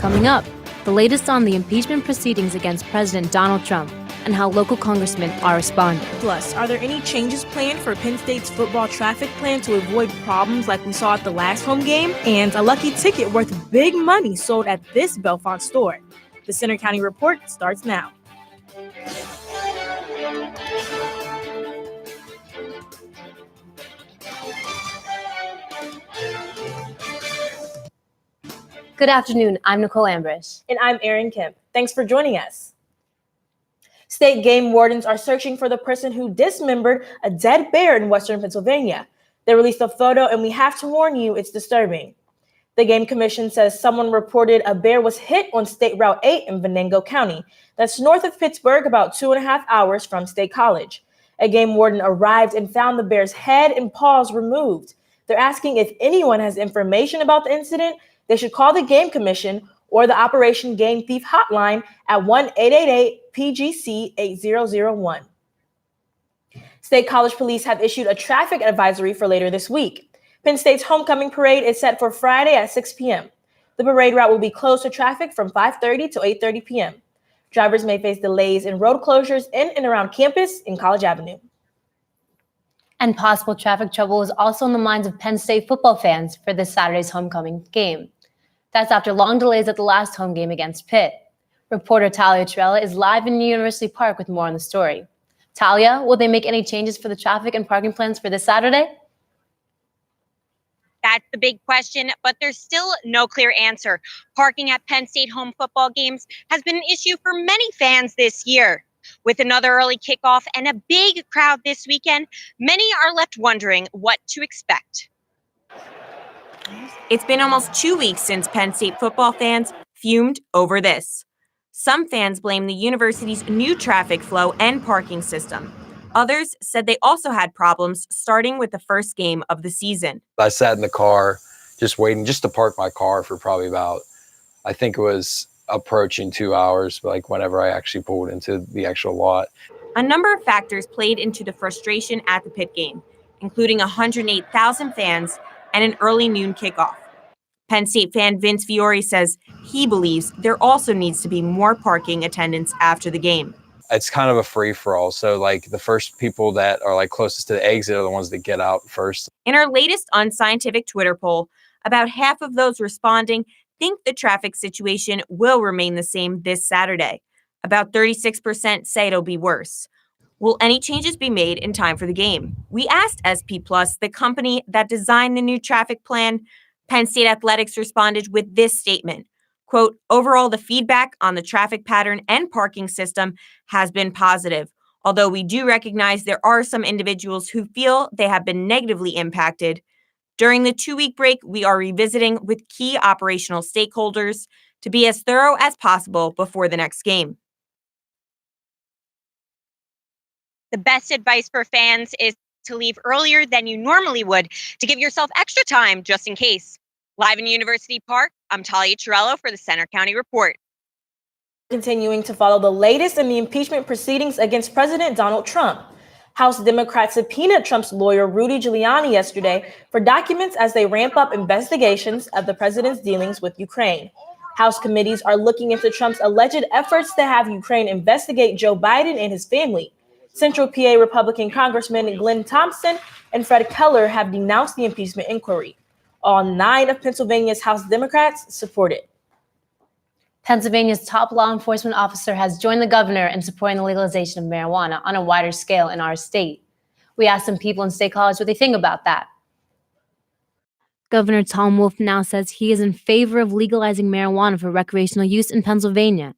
Coming up, the latest on the impeachment proceedings against President Donald Trump and how local congressmen are responding. Plus, are there any changes planned for Penn State's football traffic plan to avoid problems like we saw at the last home game? And a lucky ticket worth big money sold at this Bellefonte store. The Center County Report starts now. Good afternoon, I'm Nicole Ambrish. And I'm Erin Kemp. Thanks for joining us. State game wardens are searching for the person who dismembered a dead bear in western Pennsylvania. They released a photo, and we have to warn you, it's disturbing. The Game Commission says someone reported a bear was hit on State Route 8 in Venango County. That's north of Pittsburgh, about 2.5 hours from State College. A game warden arrived and found the bear's head and paws removed. They're asking if anyone has information about the incident. They should call the Game Commission or the Operation Game Thief Hotline at 1-888-PGC-8001. State College Police have issued a traffic advisory for later this week. Penn State's homecoming parade is set for Friday at 6 p.m. The parade route will be closed to traffic from 5:30 to 8:30 p.m. Drivers may face delays and road closures in and around campus in College Avenue. And possible traffic trouble is also on the minds of Penn State football fans for this Saturday's homecoming game. That's after long delays at the last home game against Pitt. Reporter Talia Trella is live in University Park with more on the story. Talia, will they make any changes for the traffic and parking plans for this Saturday? That's the big question, but there's still no clear answer. Parking at Penn State home football games has been an issue for many fans this year. With another early kickoff and a big crowd this weekend, many are left wondering what to expect. It's been almost 2 weeks since Penn State football fans fumed over this. Some fans blame the university's new traffic flow and parking system. Others said they also had problems starting with the first game of the season. I sat in the car just waiting just to park my car for probably about, I think it was approaching 2 hours, like whenever I actually pulled into the actual lot. A number of factors played into the frustration at the Pitt game, including 108,000 fans and an early noon kickoff. Penn State fan Vince Fiore says he believes there also needs to be more parking attendance after the game. It's kind of a free-for-all, so like the first people that are like closest to the exit are the ones that get out first. In our latest unscientific Twitter poll, about half of those responding think the traffic situation will remain the same this Saturday. About 36% say it'll be worse. Will any changes be made in time for the game? We asked SP Plus, the company that designed the new traffic plan. Penn State Athletics responded with this statement. Quote, overall, the feedback on the traffic pattern and parking system has been positive, although we do recognize there are some individuals who feel they have been negatively impacted. During the 2-week break, we are revisiting with key operational stakeholders to be as thorough as possible before the next game. The best advice for fans is to leave earlier than you normally would to give yourself extra time just in case. Live in University Park, I'm Talia Trello for the Center County Report. Continuing to follow the latest in the impeachment proceedings against President Donald Trump. House Democrats subpoenaed Trump's lawyer Rudy Giuliani yesterday for documents as they ramp up investigations of the president's dealings with Ukraine. House committees are looking into Trump's alleged efforts to have Ukraine investigate Joe Biden and his family. Central PA Republican Congressman Glenn Thompson and Fred Keller have denounced the impeachment inquiry. All 9 of Pennsylvania's House Democrats support it. Pennsylvania's top law enforcement officer has joined the governor in supporting the legalization of marijuana on a wider scale in our state. We asked some people in State College what they think about that. Governor Tom Wolf now says he is in favor of legalizing marijuana for recreational use in Pennsylvania.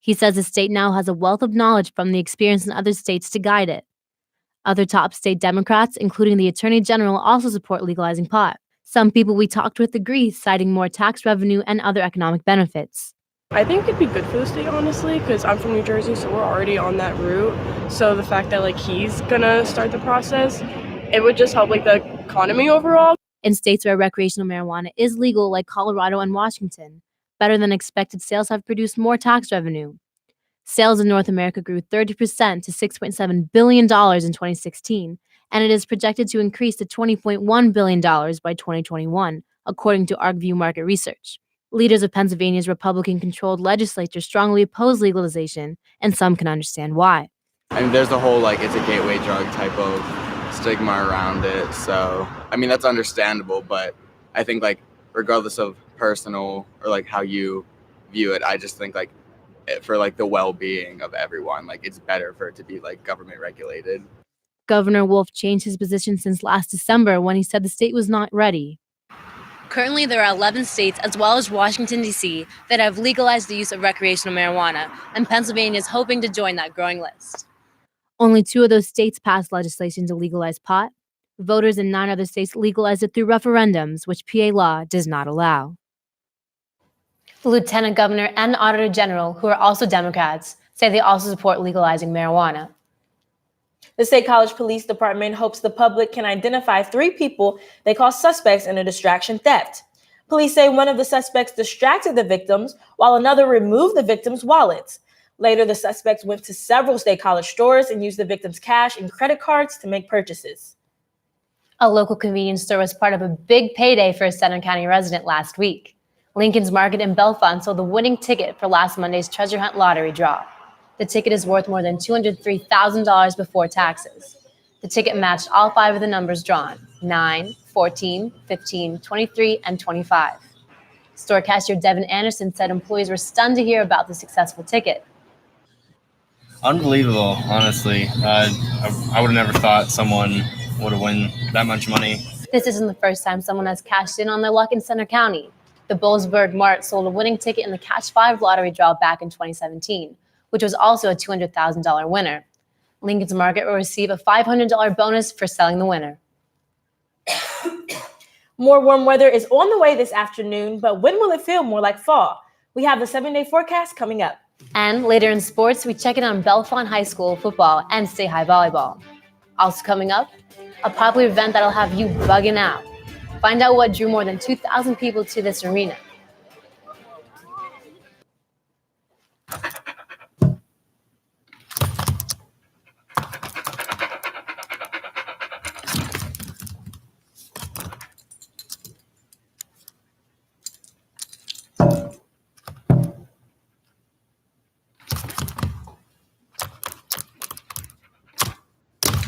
He says the state now has a wealth of knowledge from the experience in other states to guide it. Other top state Democrats, including the Attorney General, also support legalizing pot. Some people we talked with agree, citing more tax revenue and other economic benefits. I think it'd be good for the state, honestly, because I'm from New Jersey, so we're already on that route. So the fact that he's gonna start the process, it would just help the economy overall. In states where recreational marijuana is legal, like Colorado and Washington, better than expected sales have produced more tax revenue. Sales in North America grew 30% to $6.7 billion in 2016, and it is projected to increase to $20.1 billion by 2021, according to ArcView Market Research. Leaders of Pennsylvania's Republican-controlled legislature strongly oppose legalization, and some can understand why. I mean, there's the whole, it's a gateway drug type of stigma around it. So, I mean, that's understandable, but I think, regardless of personal or, how you view it, I just think, for, the well-being of everyone, it's better for it to be, government regulated. Governor Wolf changed his position since last December when he said the state was not ready. Currently, there are 11 states, as well as Washington, D.C., that have legalized the use of recreational marijuana, and Pennsylvania is hoping to join that growing list. Only 2 of those states passed legislation to legalize pot. Voters in 9 other states legalized it through referendums, which PA law does not allow. The lieutenant governor and auditor general, who are also Democrats, say they also support legalizing marijuana. The State College Police Department hopes the public can identify 3 people they call suspects in a distraction theft. Police say one of the suspects distracted the victims while another removed the victims' wallets. Later, the suspects went to several State College stores and used the victims' cash and credit cards to make purchases. A local convenience store was part of a big payday for a Center County resident last week. Lincoln's Market in Bellefonte sold the winning ticket for last Monday's treasure hunt lottery draw. The ticket is worth more than $203,000 before taxes. The ticket matched all 5 of the numbers drawn: 9, 14, 15, 23, and 25. Store cashier Devin Anderson said employees were stunned to hear about the successful ticket. Unbelievable, honestly. I would have never thought someone would have won that much money. This isn't the first time someone has cashed in on their luck in Center County. The Bollesburg Mart sold a winning ticket in the Catch 5 lottery draw back in 2017, which was also a $200,000 winner. Lincoln's Market will receive a $500 bonus for selling the winner. More warm weather is on the way this afternoon, but when will it feel more like fall? We have the 7-day forecast coming up. And later in sports, we check in on Bellefonte High School football and State High volleyball. Also coming up, a popular event that'll have you bugging out. Find out what drew more than 2,000 people to this arena.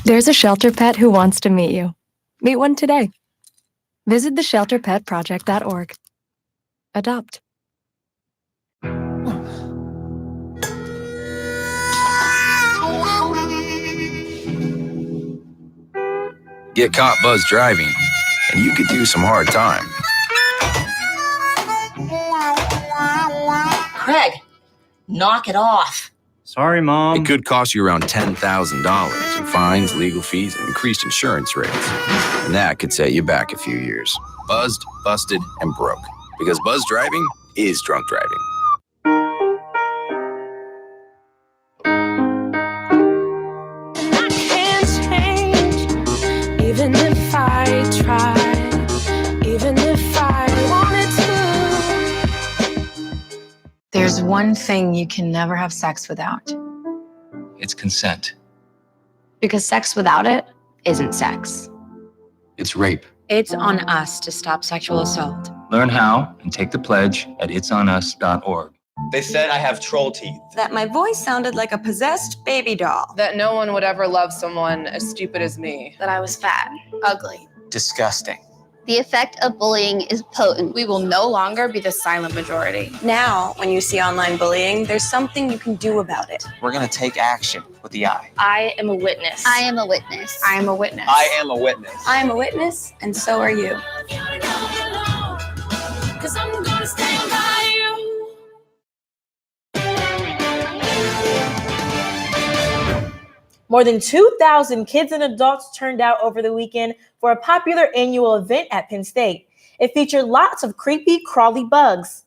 There's a shelter pet who wants to meet you. Meet one today. Visit theshelterpetproject.org. Adopt. Get caught buzz driving, and you could do some hard time. Craig, knock it off. Sorry, Mom. It could cost you around $10,000 in fines, legal fees, and increased insurance rates. And that could set you back a few years. Buzzed, busted, and broke. Because buzz driving is drunk driving. I can't change, even if I try, even if I wanted to. There's one thing you can never have sex without. It's consent. Because sex without it isn't sex. It's rape. It's on us to stop sexual assault. Learn how and take the pledge at itsonus.org. They said I have troll teeth. That my voice sounded like a possessed baby doll. That no one would ever love someone as stupid as me. That I was fat, ugly. Disgusting. The effect of bullying is potent. We will no longer be the silent majority. Now, when you see online bullying, there's something you can do about it. We're going to take action with the I. I am a witness. I am a witness. I am a witness. I am a witness. I am a witness, and so are you. 'Cause I'm gonna stand by you. More than 2,000 kids and adults turned out over the weekend for a popular annual event at Penn State. It featured lots of creepy, crawly bugs.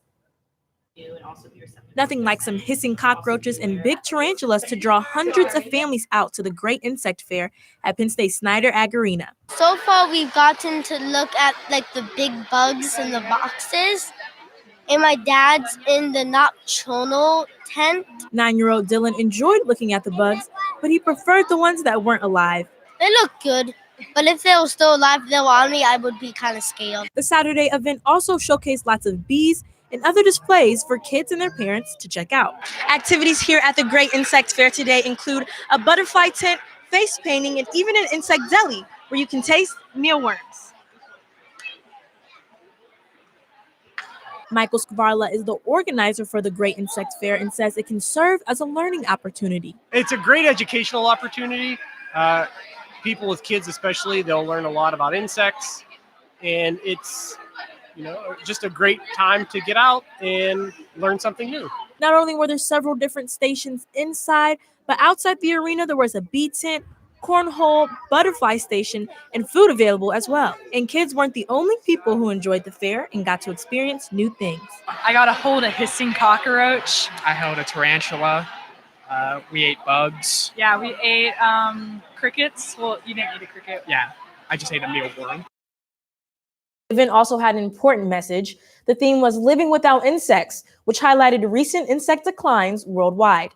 Nothing like some hissing cockroaches and big tarantulas to draw hundreds of families out to the great insect fair at Penn State Snyder Ag Arena. So far, we've gotten to look at the big bugs in the boxes. And my dad's in the nocturnal tent. 9-year-old Dylan enjoyed looking at the bugs, but he preferred the ones that weren't alive. They look good, but if they were still alive, they were on me, I would be kind of scared. The Saturday event also showcased lots of bees and other displays for kids and their parents to check out. Activities here at the Great Insect Fair today include a butterfly tent, face painting, and even an insect deli where you can taste mealworms. Michael Skvarla is the organizer for the Great Insect Fair and says it can serve as a learning opportunity. It's a great educational opportunity. People with kids especially, they'll learn a lot about insects, and it's just a great time to get out and learn something new. Not only were there several different stations inside, but outside the arena there was a bee tent, cornhole, butterfly station, and food available as well. And kids weren't the only people who enjoyed the fair and got to experience new things. I got to hold a hissing cockroach. I held a tarantula. We ate bugs. Yeah, we ate crickets. Well, you didn't eat a cricket. Yeah, I just ate a mealworm. The event also had an important message. The theme was Living Without Insects, which highlighted recent insect declines worldwide.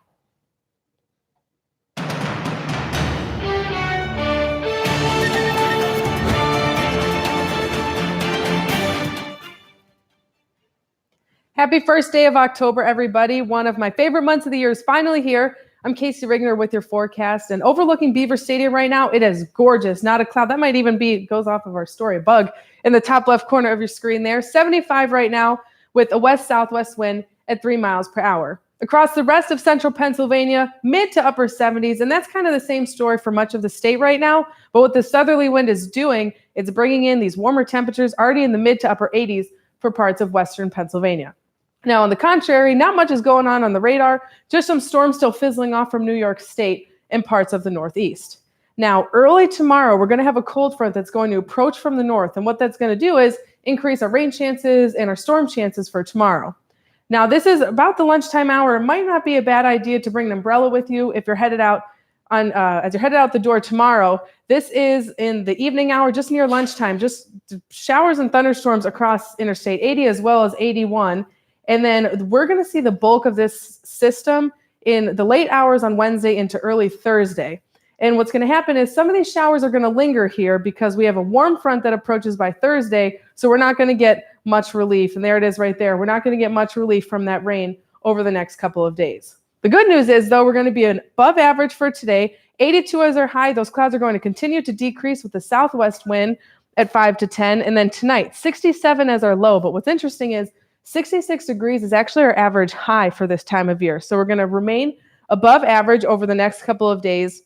Happy first day of October, everybody. One of my favorite months of the year is finally here. I'm Casey Rigner with your forecast, and overlooking Beaver Stadium right now, it is gorgeous. Not a cloud. That might even be, goes off of our story, a bug in the top left corner of your screen there. 75 right now with a west-southwest wind at 3 miles per hour. Across the rest of central Pennsylvania, mid to upper 70s, and that's kind of the same story for much of the state right now. But what the southerly wind is doing, it's bringing in these warmer temperatures already in the mid to upper 80s for parts of western Pennsylvania. Now, on the contrary, not much is going on the radar, just some storms still fizzling off from New York State and parts of the Northeast. Now, early tomorrow, we're going to have a cold front that's going to approach from the north, and what that's going to do is increase our rain chances and our storm chances for tomorrow. Now, this is about the lunchtime hour. It might not be a bad idea to bring an umbrella with you if you're headed out as you're headed out the door tomorrow. This is in the evening hour, just near lunchtime, just showers and thunderstorms across Interstate 80 as well as 81. And then we're going to see the bulk of this system in the late hours on Wednesday into early Thursday. And what's going to happen is some of these showers are going to linger here because we have a warm front that approaches by Thursday. So we're not going to get much relief. And there it is right there. We're not going to get much relief from that rain over the next couple of days. The good news is, though, we're going to be above average for today. 82 as our high. Those clouds are going to continue to decrease with the southwest wind at 5 to 10. And then tonight, 67 as our low. But what's interesting is 66 degrees is actually our average high for this time of year. So we're going to remain above average over the next couple of days.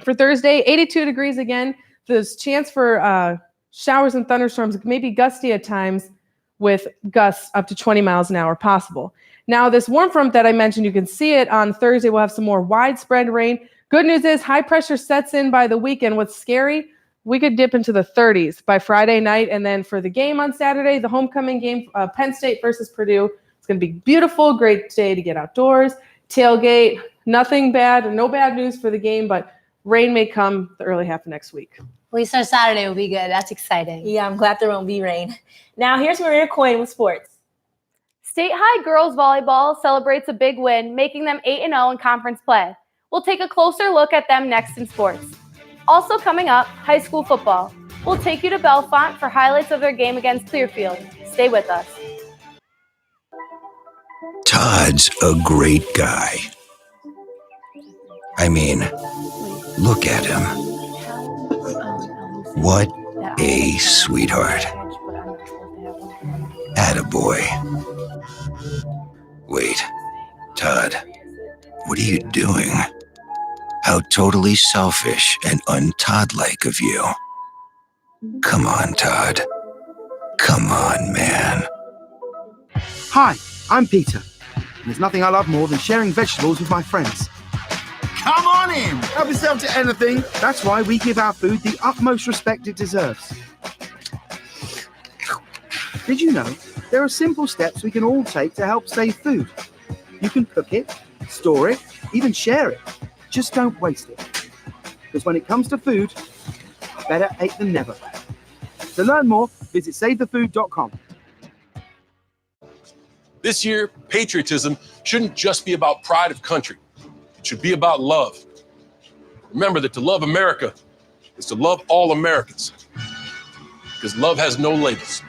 For Thursday, 82 degrees again. There's chance for showers and thunderstorms, maybe gusty at times with gusts up to 20 miles an hour possible. Now, this warm front that I mentioned, you can see it on Thursday. We'll have some more widespread rain. Good news is high pressure sets in by the weekend. What's scary, we could dip into the 30s by Friday night. And then for the game on Saturday, the homecoming game, Penn State versus Purdue, it's going to be beautiful, great day to get outdoors, tailgate, nothing bad, no bad news for the game, but rain may come the early half of next week. At least our Saturday will be good. That's exciting. Yeah, I'm glad there won't be rain. Now here's Maria Coyne with sports. State High girls volleyball celebrates a big win, making them 8-0 in conference play. We'll take a closer look at them next in sports. Also coming up, high school football. We'll take you to Bellefonte for highlights of their game against Clearfield. Stay with us. Todd's a great guy. I mean, look at him. What a sweetheart. Attaboy. Wait, Todd, what are you doing? How totally selfish and un-Todd-like of you. Come on, Todd. Come on, man. Hi, I'm Peter. And there's nothing I love more than sharing vegetables with my friends. Come on in! Help yourself to anything. That's why we give our food the utmost respect it deserves. Did you know there are simple steps we can all take to help save food? You can cook it, store it, even share it. Just don't waste it. Because when it comes to food, better ate than never. To learn more, visit SaveTheFood.com. This year, patriotism shouldn't just be about pride of country. It should be about love. Remember that to love America is to love all Americans. Because love has no labels.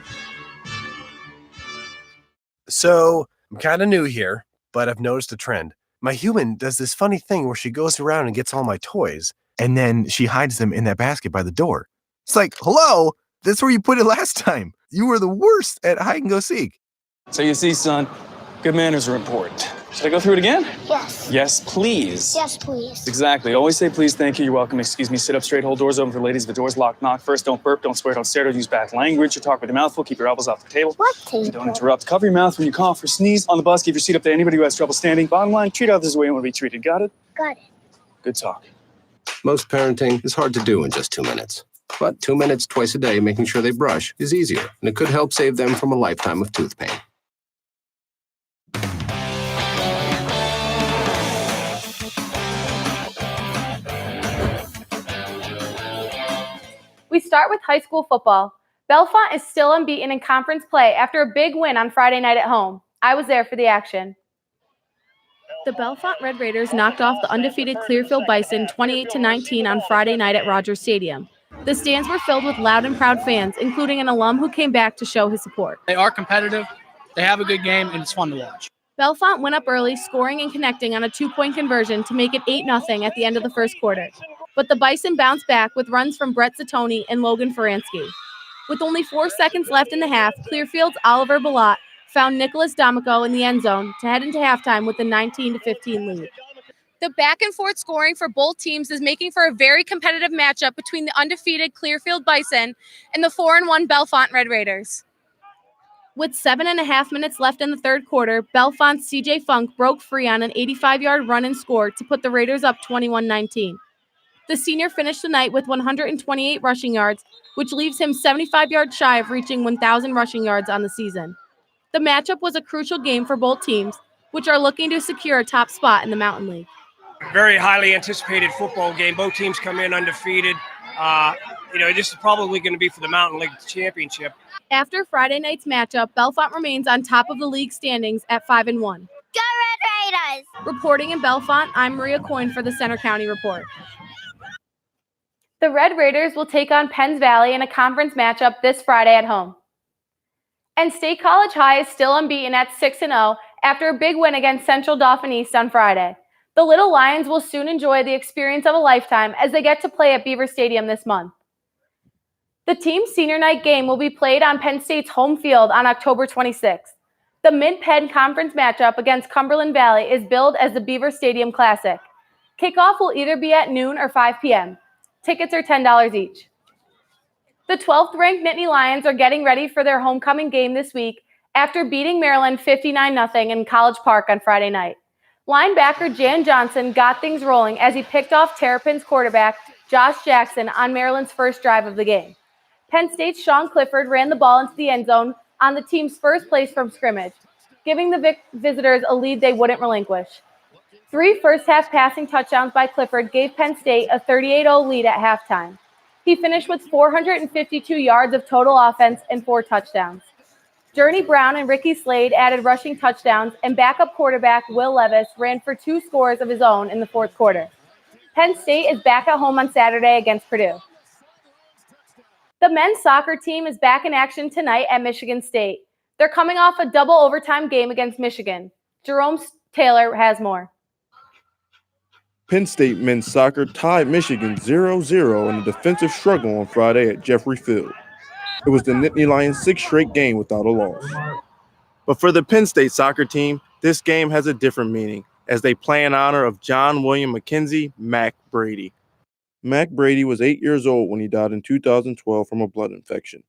So I'm kind of new here, but I've noticed a trend. My human does this funny thing where she goes around and gets all my toys, and then she hides them in that basket by the door. It's like, hello, that's where you put it last time. You were the worst at hide and go seek. So you see, son, good manners are important. Should I go through it again? Yes. Yes, please. Yes, please. Exactly. Always say please, thank you, you're welcome, excuse me, sit up straight, hold doors open for ladies. If the door's locked, knock first, don't burp, don't swear, don't stare, don't use bad language, you talk with your mouth full, keep your elbows off the table. What table? Don't interrupt. Cover your mouth when you cough or sneeze. On the bus, give your seat up to anybody who has trouble standing. Bottom line, treat others the way you want to be treated. Got it? Got it. Good talk. Most parenting is hard to do in just 2 minutes. But 2 minutes twice a day making sure they brush is easier, and it could help save them from a lifetime of tooth pain. We start with high school football. Bellefonte is still unbeaten in conference play after a big win on Friday night at home. I was there for the action. The Bellefonte Red Raiders knocked off the undefeated Clearfield Bison 28-19 on Friday night at Rogers Stadium. The stands were filled with loud and proud fans, including an alum who came back to show his support. They are competitive, they have a good game, and it's fun to watch. Bellefonte went up early, scoring and connecting on a 2-point conversion to make it 8-0 at the end of the first quarter. But the Bison bounced back with runs from Brett Zatoni and Logan Faransky. With only 4 seconds left in the half, Clearfield's Oliver Balat found Nicholas D'Amico in the end zone to head into halftime with a 19-15 lead. The back-and-forth scoring for both teams is making for a very competitive matchup between the undefeated Clearfield Bison and the 4-1 Bellefonte Red Raiders. With 7.5 minutes left in the third quarter, Bellefonte's CJ Funk broke free on an 85-yard run and score to put the Raiders up 21-19. The senior finished the night with 128 rushing yards, which leaves him 75 yards shy of reaching 1,000 rushing yards on the season. The matchup was a crucial game for both teams, which are looking to secure a top spot in the Mountain League. Very highly anticipated football game. Both teams come in undefeated. This is probably going to be for the Mountain League championship. After Friday night's matchup, Bellefonte remains on top of the league standings at 5-1. Go Red Raiders! Reporting in Bellefonte, I'm Maria Coyne for the Center County Report. The Red Raiders will take on Penn Valley in a conference matchup this Friday at home. And State College High is still unbeaten at 6-0 after a big win against Central Dauphin East on Friday. The Little Lions will soon enjoy the experience of a lifetime as they get to play at Beaver Stadium this month. The team's senior night game will be played on Penn State's home field on October 26th. The Mid-Penn Conference matchup against Cumberland Valley is billed as the Beaver Stadium Classic. Kickoff will either be at noon or 5 p.m. Tickets are $10 each. The 12th-ranked Nittany Lions are getting ready for their homecoming game this week after beating Maryland 59-0 in College Park on Friday night. Linebacker Jan Johnson got things rolling as he picked off Terrapin's quarterback Josh Jackson on Maryland's first drive of the game. Penn State's Sean Clifford ran the ball into the end zone on the team's first place from scrimmage, giving the visitors a lead they wouldn't relinquish. 3 first-half passing touchdowns by Clifford gave Penn State a 38-0 lead at halftime. He finished with 452 yards of total offense and 4 touchdowns. Journey Brown and Ricky Slade added rushing touchdowns, and backup quarterback Will Levis ran for 2 scores of his own in the fourth quarter. Penn State is back at home on Saturday against Purdue. The men's soccer team is back in action tonight at Michigan State. They're coming off a double overtime game against Michigan. Jerome Taylor has more. Penn State men's soccer tied Michigan 0-0 in a defensive struggle on Friday at Jeffrey Field. It was the Nittany Lions' 6th straight game without a loss. But for the Penn State soccer team, this game has a different meaning as they play in honor of John William McKenzie Mac Brady. Mac Brady was 8 years old when he died in 2012 from a blood infection.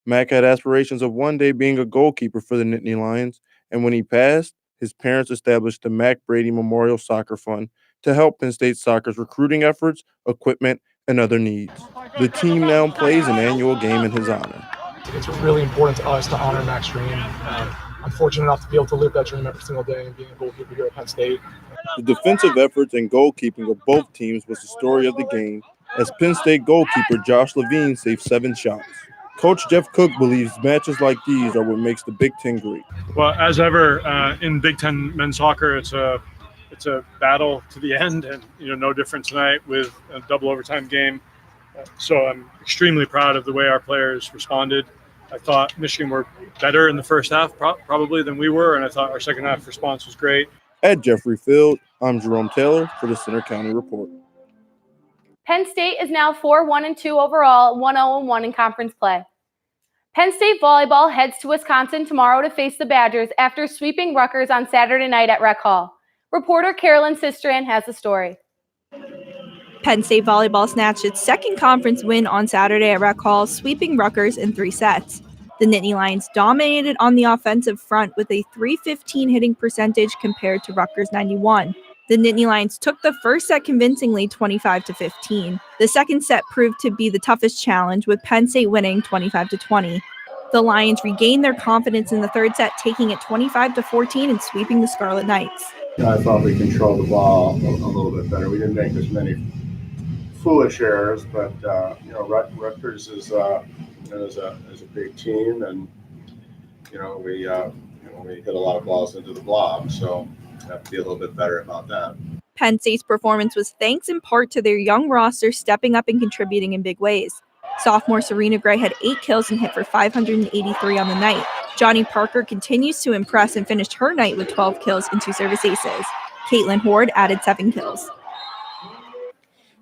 Mac had aspirations of one day being a goalkeeper for the Nittany Lions, and when he passed, his parents established the Mac Brady Memorial Soccer Fund to help Penn State soccer's recruiting efforts, equipment, and other needs. The team now plays an annual game in his honor. It's really important to us to honor Mac's dream. I'm fortunate enough to be able to live that dream every single day and being a goalkeeper here at Penn State. The defensive efforts and goalkeeping of both teams was the story of the game, as Penn State goalkeeper Josh Levine saved 7 shots. Coach Jeff Cook believes matches like these are what makes the Big Ten great. Well, as ever, in Big Ten men's soccer, it's a battle to the end, and no different tonight with a double overtime game. So I'm extremely proud of the way our players responded. I thought Michigan were better in the first half, probably than we were, and I thought our second half response was great. At Jeffrey Field, I'm Jerome Taylor for the Center County Report. Penn State is now 4-1-2 overall, 1-0-1 in conference play. Penn State volleyball heads to Wisconsin tomorrow to face the Badgers after sweeping Rutgers on Saturday night at Rec Hall. Reporter Carolyn Sistrand has the story. Penn State volleyball snatched its second conference win on Saturday at Rec Hall, sweeping Rutgers in 3 sets. The Nittany Lions dominated on the offensive front with a .315 hitting percentage compared to Rutgers' 91. The Nittany Lions took the first set convincingly 25-15. The second set proved to be the toughest challenge, with Penn State winning 25-20. The Lions regained their confidence in the third set, taking it 25-14 and sweeping the Scarlet Knights. I thought we controlled the ball a little bit better. We didn't make as many foolish errors, but Rutgers is a big team, and we hit a lot of balls into the blob, so we have to be a little bit better about that. Penn State's performance was thanks in part to their young roster stepping up and contributing in big ways. Sophomore Serena Gray had 8 kills and hit for 583 on the night. Johnny Parker continues to impress and finished her night with 12 kills and 2 service aces. Caitlin Horde added 7 kills.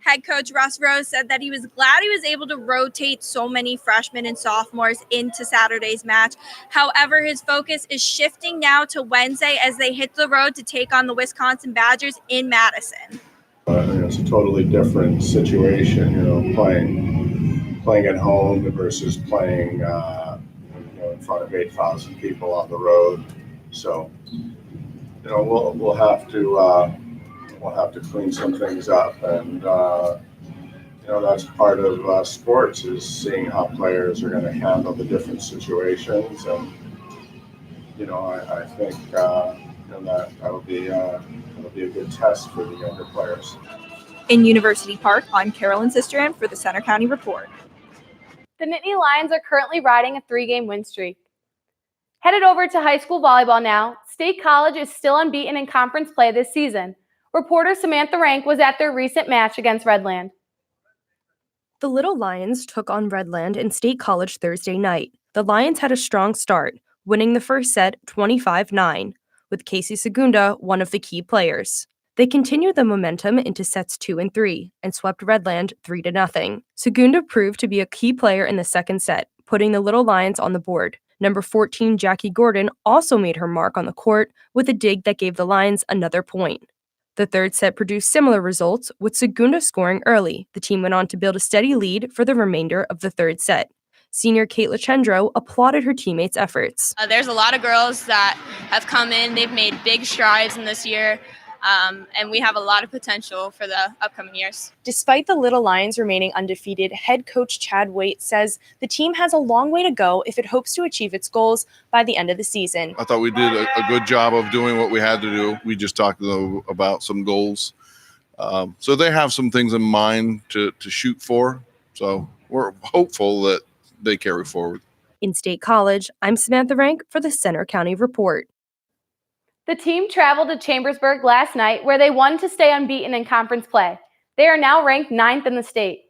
Head coach Russ Rose said that he was glad he was able to rotate so many freshmen and sophomores into Saturday's match. However, his focus is shifting now to Wednesday as they hit the road to take on the Wisconsin Badgers in Madison. It's a totally different situation, playing at home versus playing in front of 8,000 people on the road. So, we'll have to clean some things up, and that's part of sports, is seeing how players are going to handle the different situations, and I think that'll be a good test for the younger players. In University Park, I'm Carolyn Sistrand for the Center County Report. The Nittany Lions are currently riding a 3-game win streak. Headed over to high school volleyball now, State College is still unbeaten in conference play this season. Reporter Samantha Rank was at their recent match against Redland. The Little Lions took on Redland in State College Thursday night. The Lions had a strong start, winning the first set 25-9, with Casey Segunda one of the key players. They continued the momentum into sets 2 and 3 and swept Redland 3-0. Segunda proved to be a key player in the second set, putting the Little Lions on the board. Number 14 Jackie Gordon also made her mark on the court with a dig that gave the Lions another point. The third set produced similar results, with Segunda scoring early. The team went on to build a steady lead for the remainder of the third set. Senior Kate Lachendro applauded her teammates' efforts. There's a lot of girls that have come in. They've made big strides in this year, and we have a lot of potential for the upcoming years. Despite the Little Lions remaining undefeated, head coach Chad Waite says the team has a long way to go if it hopes to achieve its goals by the end of the season. I thought we did a good job of doing what we had to do. We just talked about some goals. So they have some things in mind to shoot for. So we're hopeful that they carry forward. In State College, I'm Samantha Rank for the Center County Report. The team traveled to Chambersburg last night, where they won to stay unbeaten in conference play. They are now ranked 9th in the state.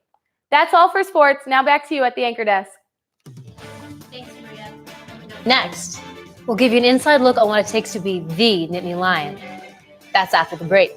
That's all for sports. Now back to you at the anchor desk. Thanks, Maria. Next, we'll give you an inside look on what it takes to be the Nittany Lion. That's after the break.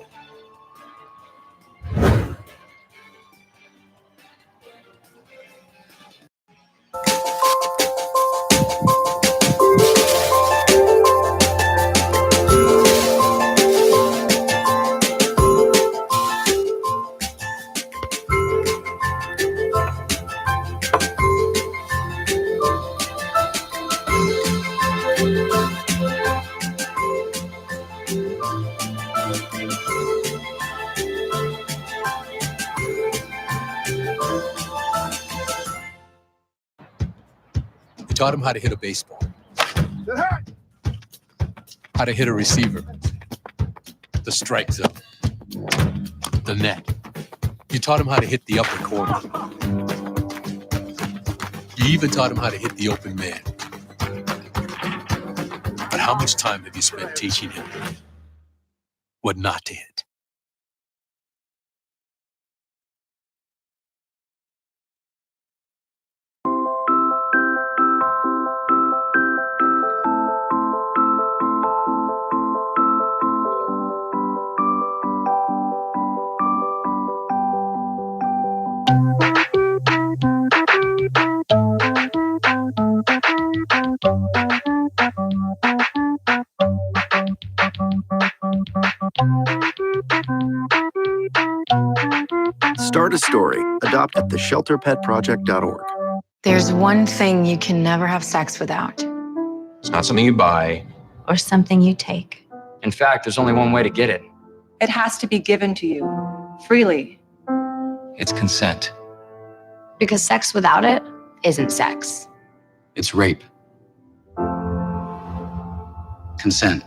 Taught him how to hit a baseball, how to hit a receiver, the strike zone, the net. You taught him how to hit the upper corner. You even taught him how to hit the open man. But how much time have you spent teaching him what not to hit? Start a story. Adopt at theshelterpetproject.org. There's one thing you can never have sex without. It's not something you buy. Or something you take. In fact, there's only one way to get it. It has to be given to you freely. It's consent. Because sex without it isn't sex. It's rape. Consent.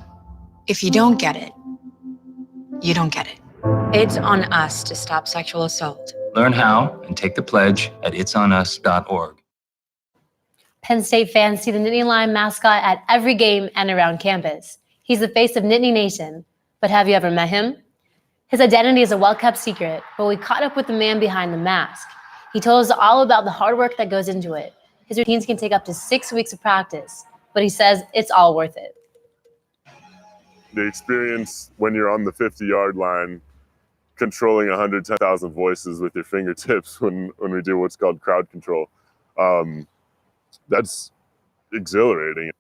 If you don't get it, you don't get it. It's on us to stop sexual assault. Learn how and take the pledge at itsonus.org. Penn State fans see the Nittany Lion mascot at every game and around campus. He's the face of Nittany Nation, but have you ever met him? His identity is a well-kept secret, but we caught up with the man behind the mask. He told us all about the hard work that goes into it. His routines can take up to 6 weeks of practice, but he says it's all worth it. The experience when you're on the 50-yard line, controlling 110,000 voices with your fingertips when we do what's called crowd control, that's exhilarating.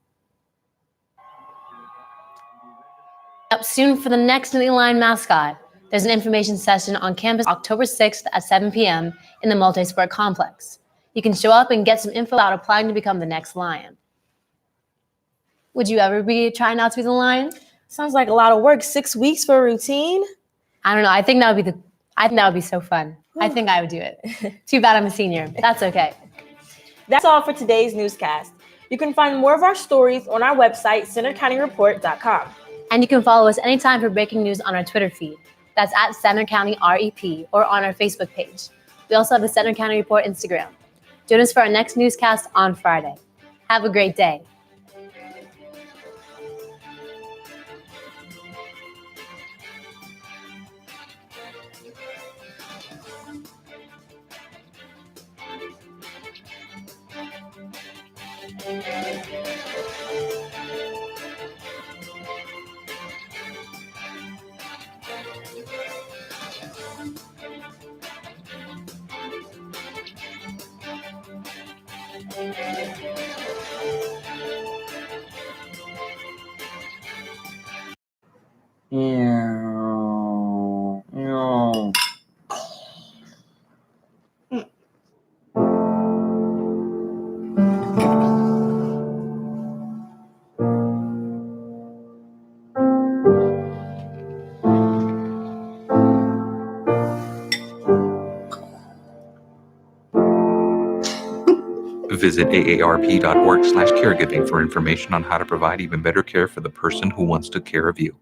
Up soon for the next Nittany Lion mascot. There's an information session on campus October 6th at 7 p.m. in the multi-sport complex. You can show up and get some info about applying to become the next Lion. Would you ever be trying out to be the Lion? Sounds like a lot of work. 6 weeks for a routine? I don't know. I think that would be so fun. I think I would do it. Too bad I'm a senior. That's okay. That's all for today's newscast. You can find more of our stories on our website, centercountyreport.com. And you can follow us anytime for breaking news on our Twitter feed. That's at Center County REP or on our Facebook page. We also have the Center County Report Instagram. Join us for our next newscast on Friday. Have a great day. Visit aarp.org/caregiving for information on how to provide even better care for the person who wants to care of you.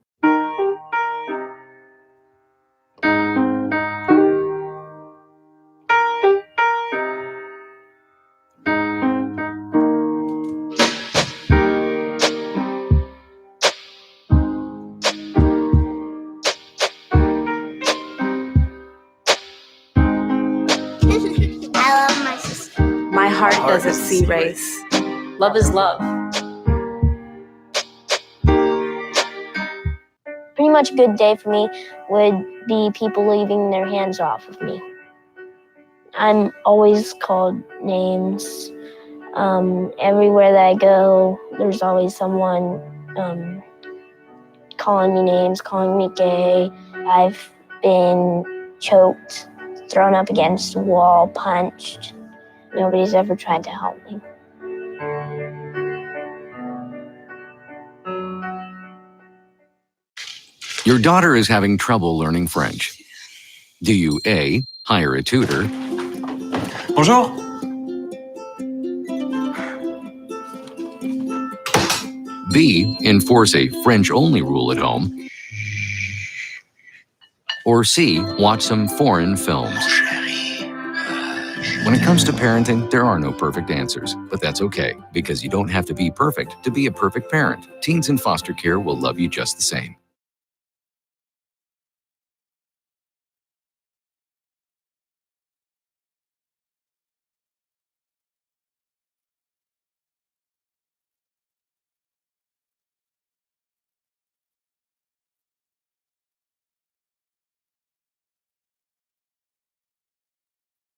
I love my sister. My heart doesn't see race. Love is love. Pretty much a good day for me would be people leaving their hands off of me. I'm always called names. Everywhere that I go, there's always someone calling me names, calling me gay. I've been choked, thrown up against a wall, punched. Nobody's ever tried to help me. Your daughter is having trouble learning French. Do you A, hire a tutor? Bonjour. B, enforce a French-only rule at home? Or C, watch some foreign films? When it comes to parenting, there are no perfect answers, but that's okay, because you don't have to be perfect to be a perfect parent. Teens in foster care will love you just the same.